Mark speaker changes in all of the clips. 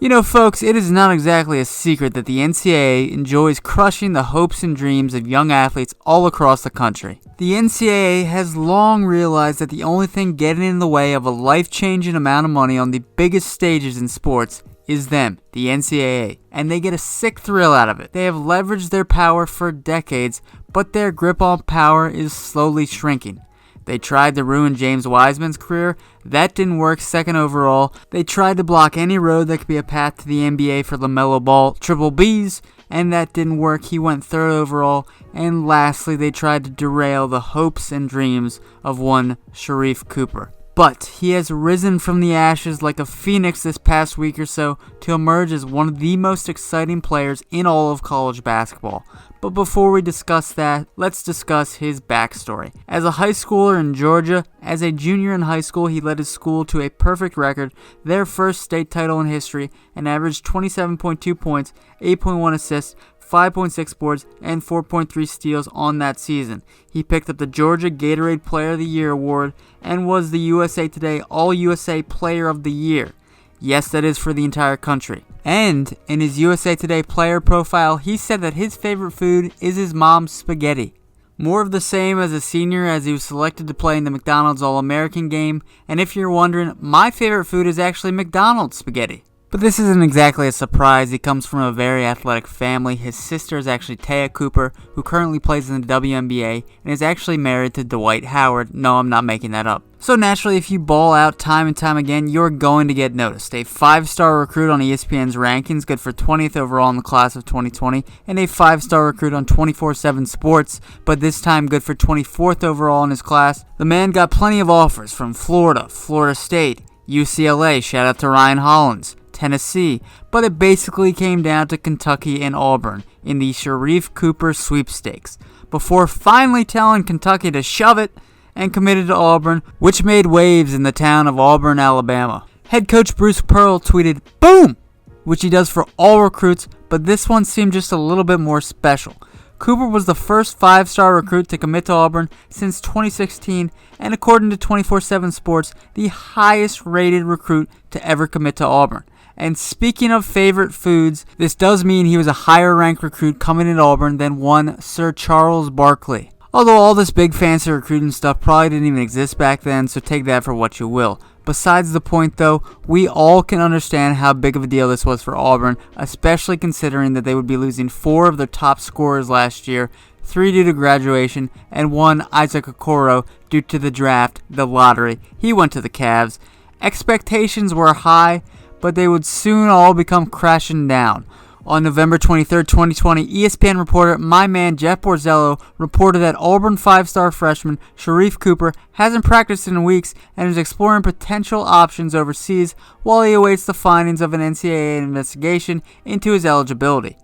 Speaker 1: You know, folks, it is not exactly a secret that the NCAA enjoys crushing the hopes and dreams of young athletes all across the country. The NCAA has long realized that the only thing getting in the way of a life-changing amount of money on the biggest stages in sports is them, the NCAA, and they get a sick thrill out of it. They have leveraged their power for decades, but their grip on power is slowly shrinking. They tried to ruin James Wiseman's career. That didn't work. Second overall. They tried to block any road that could be a path to the NBA for LaMelo Ball, Triple B's, and that didn't work. He went third overall. And lastly, they tried to derail the hopes and dreams of one Sharife Cooper. But he has risen from the ashes like a phoenix this past week or so to emerge as one of the most exciting players in all of college basketball. But before we discuss that, let's discuss his backstory. As a high schooler in Georgia, as a junior in high school, he led his school to a perfect record, their first state title in history, and averaged 27.2 points, 8.1 assists, 5.6 boards, and 4.3 steals on that season. He picked up the Georgia Gatorade Player of the Year award and was the USA Today All-USA Player of the Year. Yes, that is for the entire country. And in his USA Today player profile, he said that his favorite food is his mom's spaghetti. More of the same as a senior, as he was selected to play in the McDonald's All-American game. And if you're wondering, my favorite food is actually McDonald's spaghetti. But this isn't exactly a surprise. He comes from a very athletic family. His sister is actually Sharife Cooper, who currently plays in the WNBA and is actually married to Dwight Howard. No, I'm not making that up. So naturally, if you ball out time and time again, you're going to get noticed. A 5-star recruit on ESPN's rankings, good for 20th overall in the class of 2020, and a 5-star recruit on 24/7 Sports, but this time good for 24th overall in his class. The man got plenty of offers from Florida, Florida State, UCLA, shout out to Ryan Hollins, Tennessee, but it basically came down to Kentucky and Auburn in the Sharife Cooper sweepstakes, before finally telling Kentucky to shove it and committed to Auburn, which made waves in the town of Auburn, Alabama. Head coach Bruce Pearl tweeted, "Boom!" which he does for all recruits, but this one seemed just a little bit more special. Cooper was the first 5-star recruit to commit to Auburn since 2016, and according to 24/7 Sports, the highest rated recruit to ever commit to Auburn. And speaking of favorite foods, this does mean he was a higher ranked recruit coming at Auburn than one Sir Charles Barkley. Although all this big fancy recruiting stuff probably didn't even exist back then, so take that for what you will. Besides the point though, we all can understand how big of a deal this was for Auburn, especially considering that they would be losing 4 of their top scorers last year, 3 due to graduation, and 1, Isaac Okoro, due to the draft, the lottery. He went to the Cavs. Expectations were high, but they would soon all become crashing down. On November 23, 2020, ESPN reporter my man Jeff Borzello reported that Auburn 5-star freshman Sharife Cooper hasn't practiced in weeks and is exploring potential options overseas while he awaits the findings of an NCAA investigation into his eligibility.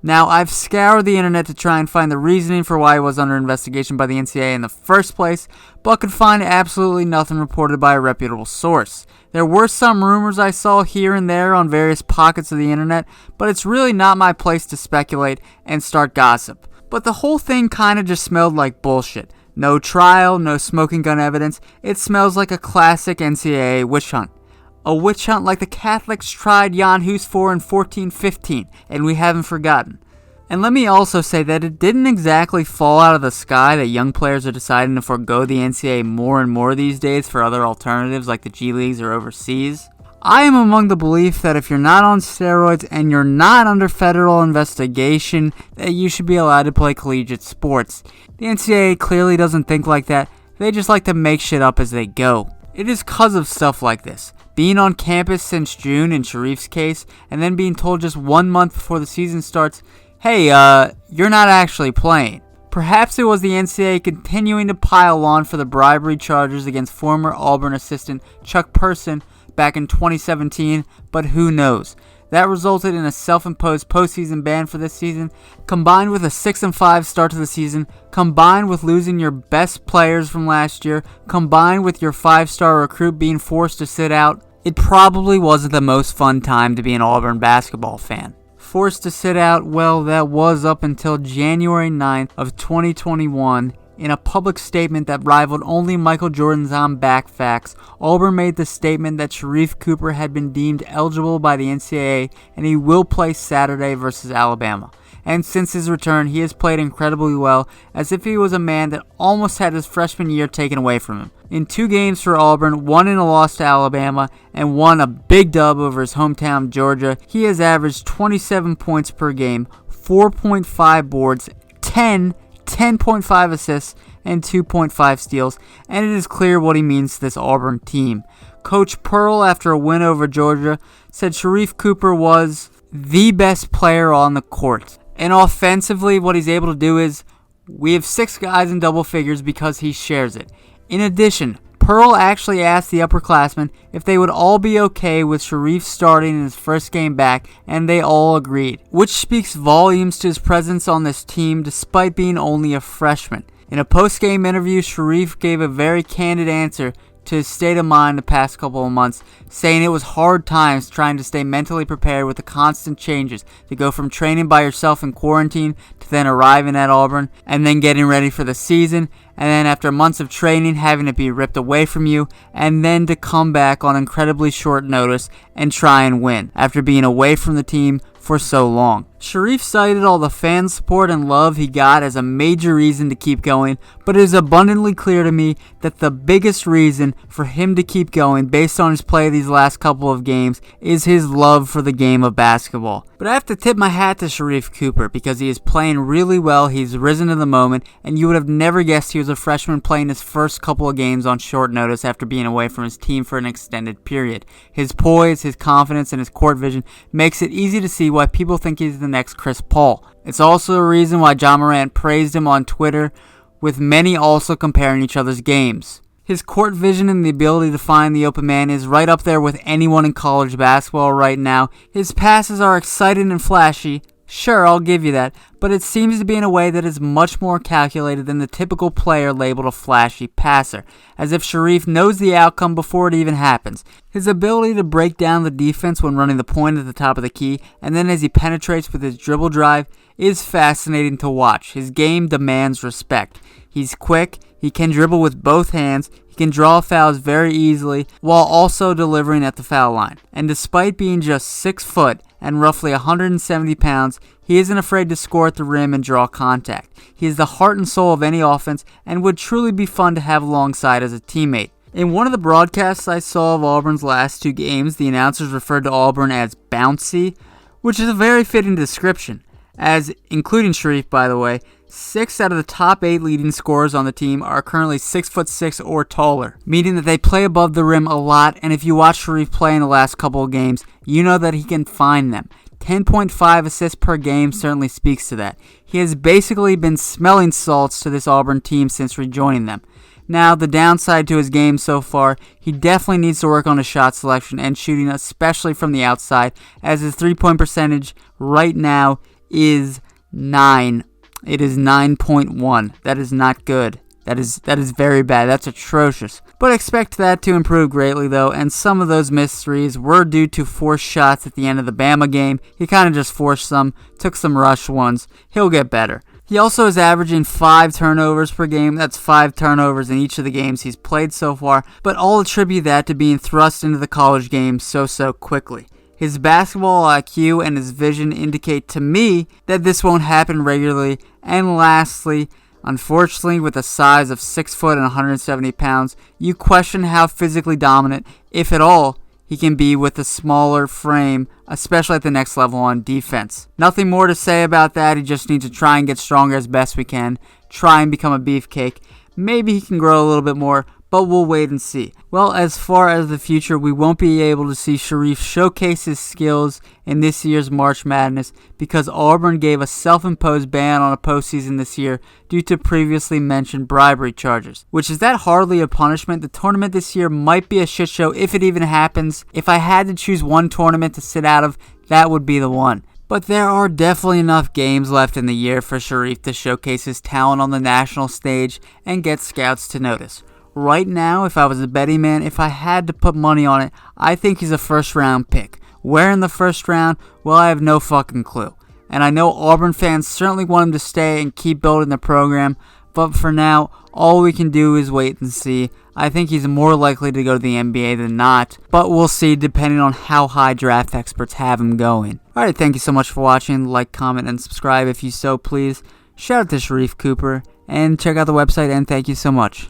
Speaker 1: Now, I've scoured the internet to try and find the reasoning for why he was under investigation by the NCAA in the first place, but could find absolutely nothing reported by a reputable source. There were some rumors I saw here and there on various pockets of the internet, but it's really not my place to speculate and start gossip. But the whole thing kinda just smelled like bullshit. No trial, no smoking gun evidence. It smells like a classic NCAA witch hunt. A witch hunt like the Catholics tried Jan Hus for in 1415, and we haven't forgotten. And let me also say that it didn't exactly fall out of the sky that young players are deciding to forego the NCAA more and more these days for other alternatives like the G Leagues or overseas. I am among the belief that if you're not on steroids and you're not under federal investigation, that you should be allowed to play collegiate sports. The NCAA clearly doesn't think like that. They just like to make shit up as they go. It is cause of stuff like this. Being on campus since June in Sharif's case, and then being told just 1 month before the season starts, hey, you're not actually playing. Perhaps it was the NCAA continuing to pile on for the bribery charges against former Auburn assistant Chuck Person back in 2017, but who knows. That resulted in a self-imposed postseason ban for this season, combined with a 6-5 start to the season, combined with losing your best players from last year, combined with your 5-star recruit being forced to sit out. It probably wasn't the most fun time to be an Auburn basketball fan. Forced to sit out, well, that was up until January 9th of 2021 In a public statement that rivaled only Michael Jordan's On Back Facts, Auburn made the statement that Sharife Cooper had been deemed eligible by the NCAA and he will play Saturday versus Alabama. And since his return, he has played incredibly well, as if he was a man that almost had his freshman year taken away from him. In 2 games for Auburn, 1 in a loss to Alabama, and 1 a big dub over his hometown Georgia, he has averaged 27 points per game, 4.5 boards, 10.5 assists, and 2.5 steals, and it is clear what he means to this Auburn team. Coach Pearl, after a win over Georgia, said Sharife Cooper was the best player on the court. And offensively, what he's able to do is, we have 6 guys in double figures because he shares it. In addition, Pearl actually asked the upperclassmen if they would all be okay with Sharif starting in his first game back, and they all agreed, which speaks volumes to his presence on this team despite being only a freshman. In a post-game interview, Sharif gave a very candid answer to his state of mind the past couple of months, saying it was hard times trying to stay mentally prepared with the constant changes to go from training by yourself in quarantine to then arriving at Auburn and then getting ready for the season, and then after months of training having it be ripped away from you, and then to come back on incredibly short notice and try and win after being away from the team for so long. Sharif cited all the fan support and love he got as a major reason to keep going, but it is abundantly clear to me that the biggest reason for him to keep going based on his play these last couple of games is his love for the game of basketball. But I have to tip my hat to Sharife Cooper because he is playing really well, he's risen to the moment, and you would have never guessed he was a freshman playing his first couple of games on short notice after being away from his team for an extended period. His poise, his confidence, and his court vision makes it easy to see why people think he's the next Chris Paul. It's also a reason why John Morant praised him on Twitter, with many also comparing each other's games. His court vision and the ability to find the open man is right up there with anyone in college basketball right now. His passes are exciting and flashy. Sure, I'll give you that, but it seems to be in a way that is much more calculated than the typical player labeled a flashy passer, as if Sharif knows the outcome before it even happens. His ability to break down the defense when running the point at the top of the key, and then as he penetrates with his dribble drive, is fascinating to watch. His game demands respect. He's quick, he can dribble with both hands, he can draw fouls very easily while also delivering at the foul line. And despite being just 6 foot and roughly 170 pounds, he isn't afraid to score at the rim and draw contact. He is the heart and soul of any offense and would truly be fun to have alongside as a teammate. In one of the broadcasts I saw of Auburn's last 2 games, the announcers referred to Auburn as bouncy, which is a very fitting description, as, including Sharif by the way, 6 out of the top 8 leading scorers on the team are currently 6'6" or taller, meaning that they play above the rim a lot, and if you watch Sharif play in the last couple of games, you know that he can find them. 10.5 assists per game certainly speaks to that. He has basically been smelling salts to this Auburn team since rejoining them. Now, the downside to his game so far, he definitely needs to work on his shot selection and shooting, especially from the outside, as his 3-point percentage right now is 9. It is 9.1. That is not good. That is very bad. That's atrocious. But expect that to improve greatly, though, and some of those missed threes were due to forced shots at the end of the Bama game. He kind of just forced some, took some rush ones. He'll get better. He also is averaging 5 turnovers per game. That's 5 turnovers in each of the games he's played so far, but I'll attribute that to being thrust into the college game so quickly. His basketball IQ and his vision indicate to me that this won't happen regularly. And lastly, unfortunately, with a size of 6 foot and 170 pounds, you question how physically dominant, if at all, he can be with a smaller frame, especially at the next level on defense. Nothing more to say about that. He just needs to try and get stronger as best we can, try and become a beefcake. Maybe he can grow a little bit more, but we'll wait and see. Well, as far as the future, we won't be able to see Sharif showcase his skills in this year's March Madness because Auburn gave a self-imposed ban on a postseason this year due to previously mentioned bribery charges. Which is that hardly a punishment? The tournament this year might be a shit show if it even happens. If I had to choose one tournament to sit out of, that would be the one. But there are definitely enough games left in the year for Sharif to showcase his talent on the national stage and get scouts to notice. Right now, if I was a betting man, if I had to put money on it, I think he's a first-round pick. Where in the first round? Well, I have no fucking clue. And I know Auburn fans certainly want him to stay and keep building the program, But for now, all we can do is wait and see. I think he's more likely to go to the NBA than not, but we'll see depending on how high draft experts have him going. Alright, thank you so much for watching. Like, comment, and subscribe if you so please. Shout out to Sharife Cooper, and check out the website, and thank you so much.